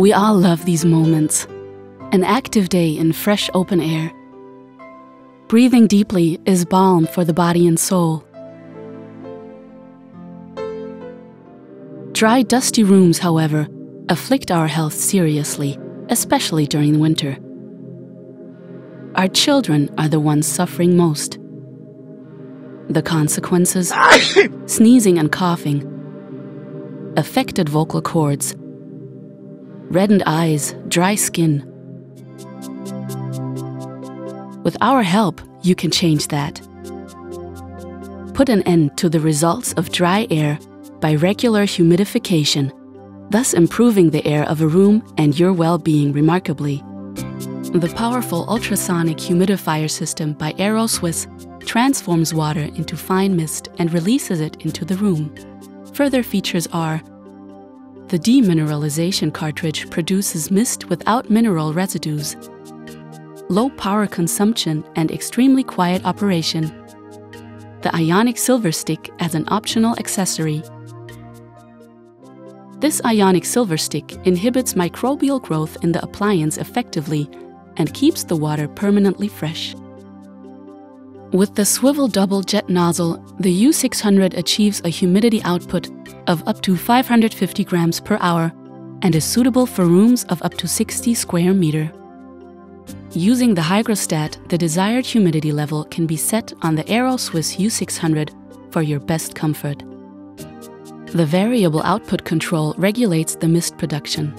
We all love these moments. An active day in fresh open air. Breathing deeply is balm for the body and soul. Dry, dusty rooms, however, afflict our health seriously, especially during winter. Our children are the ones suffering most. The consequences: sneezing and coughing, affected vocal cords, reddened eyes, dry skin. With our help, you can change that. Put an end to the results of dry air by regular humidification, thus improving the air of a room and your well-being remarkably. The powerful ultrasonic humidifier system by Aero-Swiss transforms water into fine mist and releases it into the room. Further features are: the demineralization cartridge produces mist without mineral residues, low power consumption and extremely quiet operation, the ionic silver stick as an optional accessory. This ionic silver stick inhibits microbial growth in the appliance effectively and keeps the water permanently fresh. With the swivel double jet nozzle, the U600 achieves a humidity output of up to 550 grams per hour and is suitable for rooms of up to 60 square meters. Using the hygrostat, the desired humidity level can be set on the Aero-Swiss U600 for your best comfort. The variable output control regulates the mist production.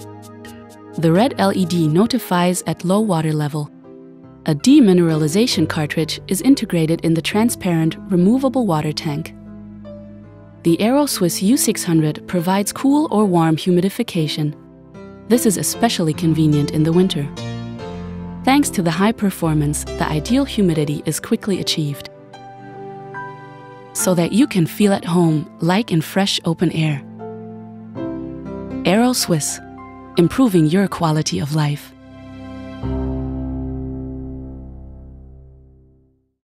The red LED notifies at low water level. A demineralization cartridge is integrated in the transparent, removable water tank. The Aero-Swiss U600 provides cool or warm humidification. This is especially convenient in the winter. Thanks to the high performance, the ideal humidity is quickly achieved, so that you can feel at home like in fresh open air. Aero-Swiss, improving your quality of life.